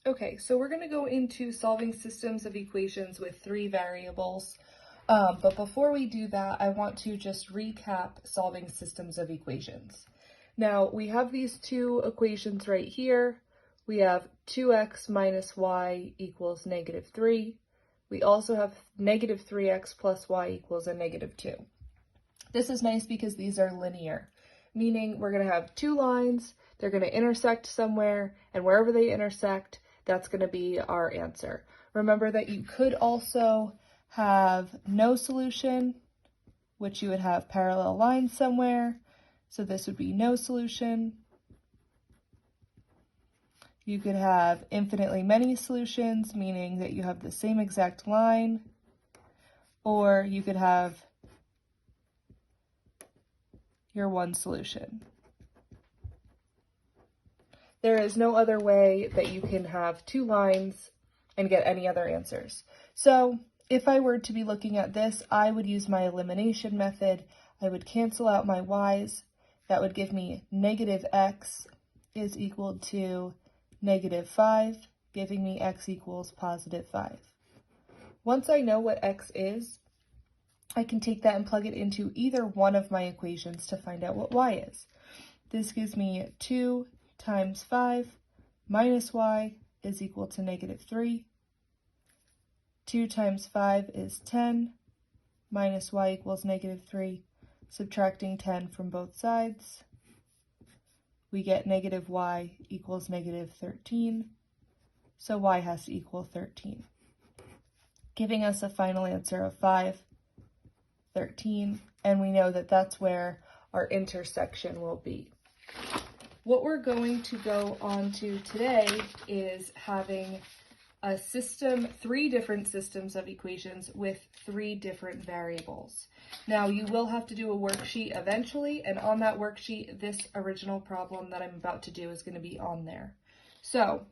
Okay, so we're going to go into solving systems of equations with 3 variables. But before we do that, I want to just recap solving systems of equations. Now, we have these 2 equations right here. We have 2x minus y equals negative 3. We also have negative 3x plus y equals a negative 2. This is nice because these are linear, meaning we're going to have 2 lines, they're going to intersect somewhere, and wherever they intersect, that's going to be our answer. Remember that you could also have no solution, which you would have parallel lines somewhere. So this would be no solution. You could have infinitely many solutions, meaning that you have the same exact line. Or you could have your one solution. There is no other way that you can have 2 lines and get any other answers. So if I were to be looking at this, I would use my elimination method. I would cancel out my y's. That would give me negative x is equal to negative 5, giving me x equals positive 5. Once I know what x is, I can take that and plug it into either one of my equations to find out what y is. This gives me 2 times 5 minus y is equal to negative 3. 2 times 5 is 10, minus y equals negative 3. Subtracting 10 from both sides, we get negative y equals negative 13, so y has to equal 13, giving us a final answer of 5, 13, and we know that that's where our intersection will be. What we're going to go on to today is having a system, 3 different systems of equations with 3 different variables. Now you will have to do a worksheet eventually, and on that worksheet, this original problem that I'm about to do is going to be on there. So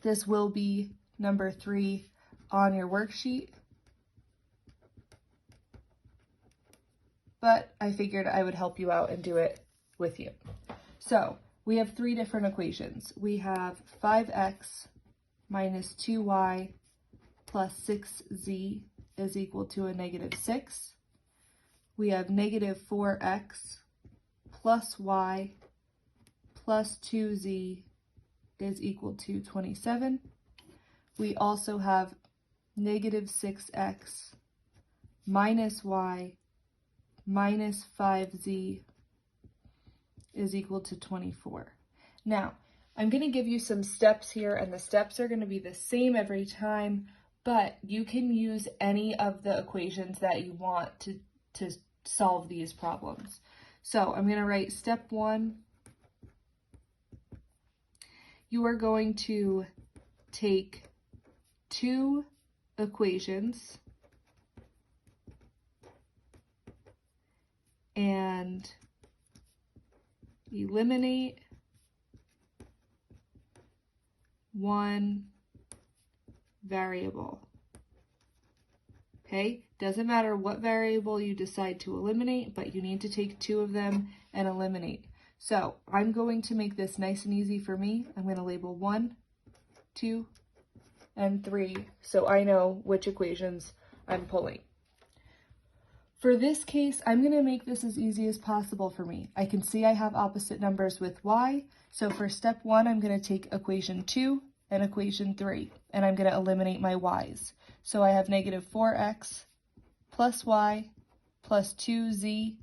this will be number 3 on your worksheet, but I figured I would help you out and do it with you. So we have 3 different equations. We have 5x minus 2y plus 6z is equal to a negative 6. We have negative 4x plus y plus 2z is equal to 27. We also have negative 6x minus y minus 5z is equal to 24. Now, I'm going to give you some steps here, and the steps are going to be the same every time, but you can use any of the equations that you want to solve these problems. So I'm going to write step 1. You are going to take 2 equations and eliminate 1 variable. Okay, doesn't matter what variable you decide to eliminate, but you need to take 2 of them and eliminate. So I'm going to make this nice and easy for me. I'm going to label 1, 2, and 3 so I know which equations I'm pulling. For this case, I'm going to make this as easy as possible for me. I can see I have opposite numbers with y, so for step 1, I'm going to take equation 2 and equation 3, and I'm going to eliminate my y's. So I have negative 4x plus y plus 2z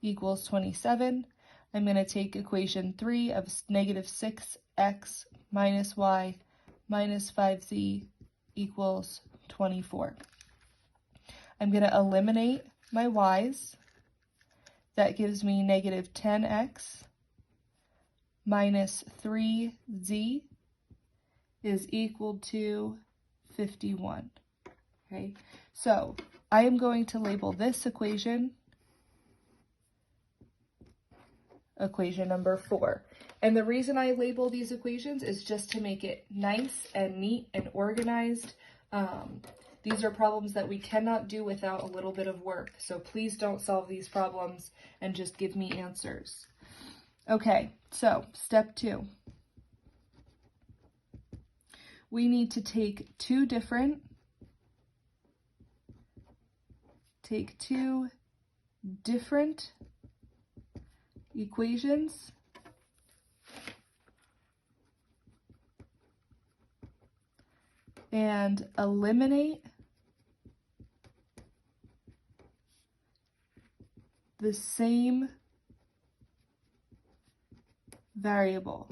equals 27. I'm going to take equation 3 of negative 6x minus y minus 5z equals 24. I'm going to eliminate my y's. That gives me negative 10x minus 3z is equal to 51. Okay, so I am going to label this equation equation number 4. And the reason I label these equations is just to make it nice and neat and organized. These are problems that we cannot do without a little bit of work. So please don't solve these problems and just give me answers. Okay, so step 2. we need to take two different equations and eliminate the same variable.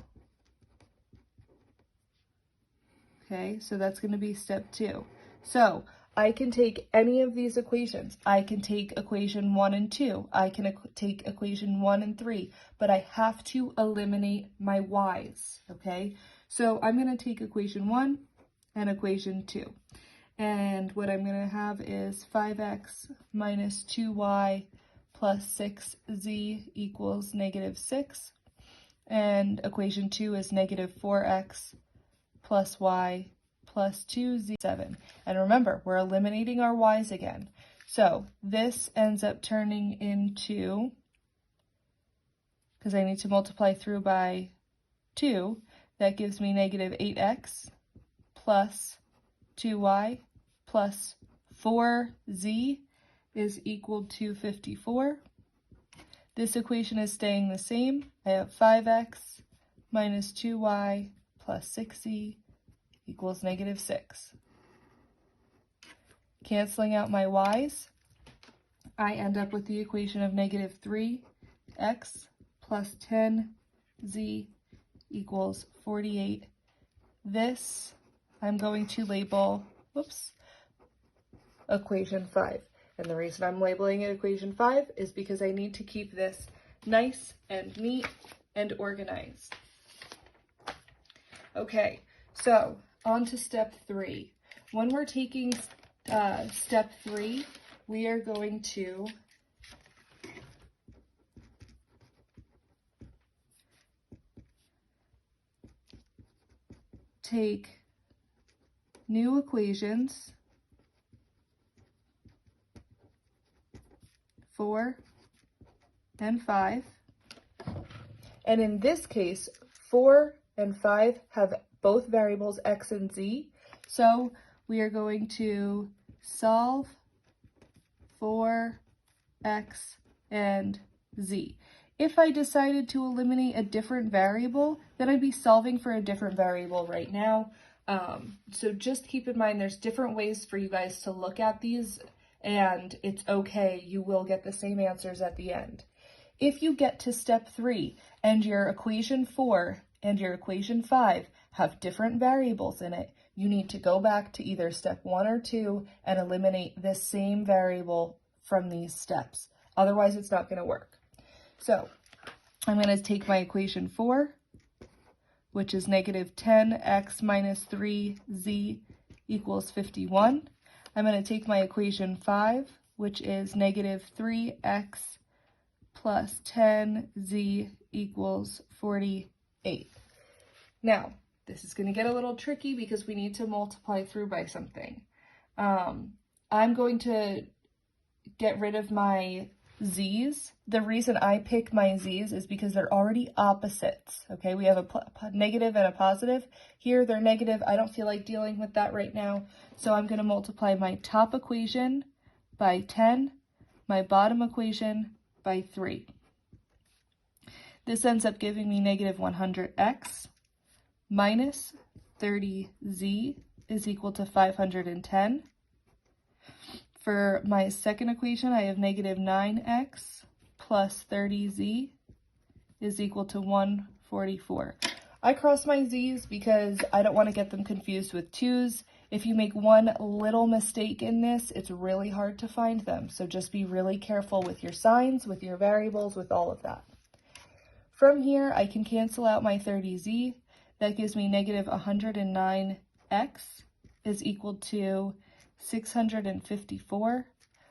Okay, so that's going to be step 2. So I can take any of these equations. I can take equation 1 and 2. I can take equation 1 and 3, but I have to eliminate my y's, okay? So I'm going to take equation 1 and equation 2. And what I'm going to have is 5x minus 2y plus 6z equals negative 6. And equation 2 is negative 4x plus y plus 2z, 7. And remember, we're eliminating our y's again. So this ends up turning into, because I need to multiply through by 2, that gives me negative 8x plus 2y plus 4z is equal to 54. This equation is staying the same. I have 5x minus 2y plus 6z equals negative 6. Canceling out my y's, I end up with the equation of negative 3x plus 10z equals 48. This I'm going to label, equation 5. And the reason I'm labeling it equation 5 is because I need to keep this nice and neat and organized. Okay, so on to step 3. When we're taking step 3, we are going to take new equations 4 and 5. And in this case, 4 and 5 have both variables x and z. So we are going to solve for x and z. If I decided to eliminate a different variable, then I'd be solving for a different variable right now. So just keep in mind there's different ways for you guys to look at these, and it's okay, you will get the same answers at the end. If you get to step 3 and your equation 4 and your equation 5 have different variables in it, you need to go back to either step 1 or 2 and eliminate this same variable from these steps. Otherwise, it's not going to work. So I'm going to take my equation 4, which is negative 10x minus 3z equals 51. I'm going to take my equation 5, which is negative 3x plus 10z equals 48. Now, this is going to get a little tricky because we need to multiply through by something. I'm going to get rid of my z's. The reason I pick my z's is because they're already opposites, okay? We have a negative and a positive. Here, they're negative. I don't feel like dealing with that right now, so I'm going to multiply my top equation by 10, my bottom equation by 3. This ends up giving me negative 100x minus 30z is equal to 510. For my second equation, I have negative 9x plus 30z is equal to 144. I cross my z's because I don't want to get them confused with 2's. If you make one little mistake in this, it's really hard to find them. So just be really careful with your signs, with your variables, with all of that. From here, I can cancel out my 30z. That gives me negative 109x is equal to 654.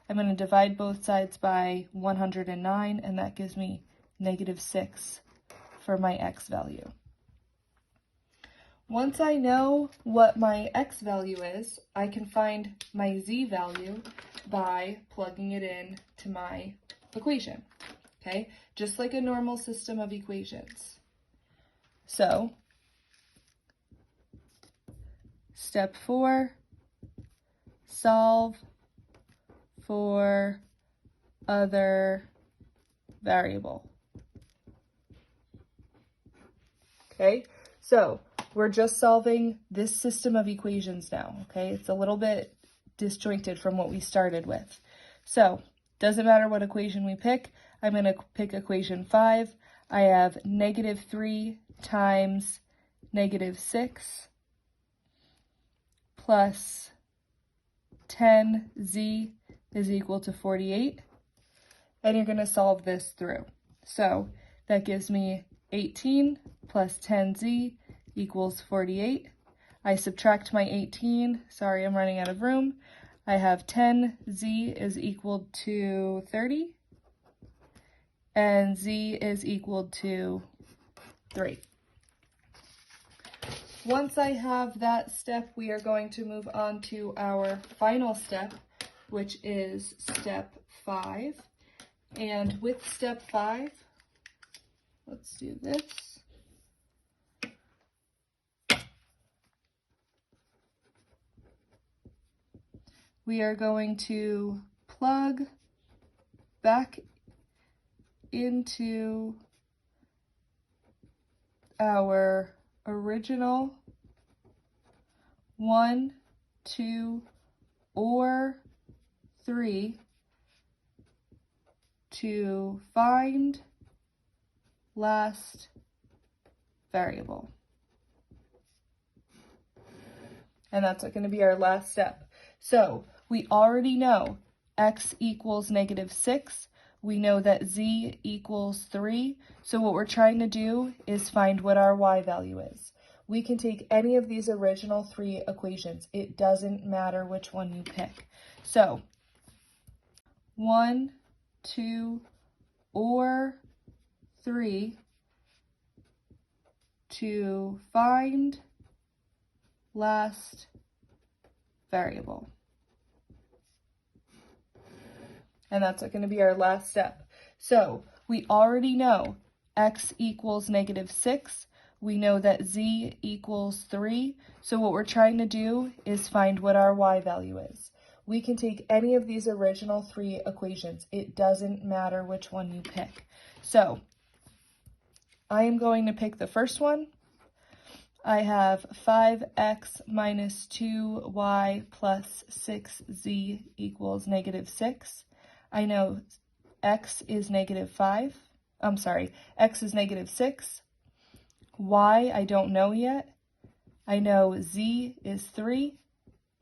I'm going to divide both sides by 109, and that gives me negative 6 for my x value. Once I know what my x value is, I can find my z value by plugging it in to my equation, okay? Just like a normal system of equations. So Step 4, solve for other variable. Okay, so we're just solving this system of equations now, okay? It's a little bit disjointed from what we started with. So, doesn't matter what equation we pick, I'm going to pick equation 5. I have -3 times -6 plus 10z is equal to 48. And you're going to solve this through. So that gives me 18 plus 10z equals 48. I subtract my 18. Sorry, I'm running out of room. I have 10z is equal to 30. And z is equal to 3. Once I have that step, we are going to move on to our final step, which is step 5. And with step 5, let's do this. We are going to plug back into our original 1, 2, or 3 to find last variable. And that's going to be our last step. So we already know x equals -6. We know that z equals 3. So what we're trying to do is find what our y value is. We can take any of these original 3 equations. It doesn't matter which one you pick. So 1, 2, or 3 to find last variable. And that's going to be our last step. So we already know x equals -6. We know that z equals 3. So what we're trying to do is find what our y value is. We can take any of these original 3 equations. It doesn't matter which one you pick. So I am going to pick the first one. I have 5x minus 2y plus 6z equals -6. I know x is -5. I'm sorry, x is -6. Y I don't know yet. I know z is 3,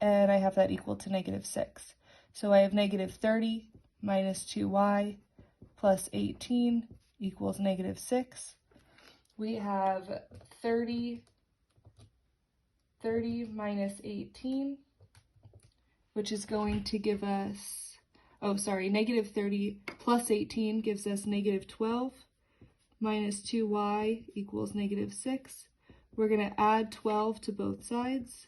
and I have that equal to -6. So I have -30 minus 2y plus 18 equals -6. We have 30 minus 18, which is going to give us, -30 plus 18 gives us -12, minus 2y equals -6. We're going to add 12 to both sides,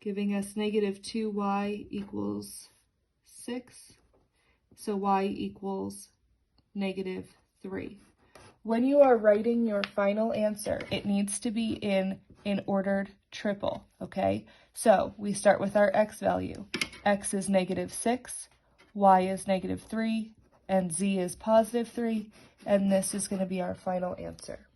giving us -2y equals 6, so y equals -3. When you are writing your final answer, it needs to be in an ordered triple, okay? So we start with our x value. X is -6, y is -3, and z is +3, and this is going to be our final answer.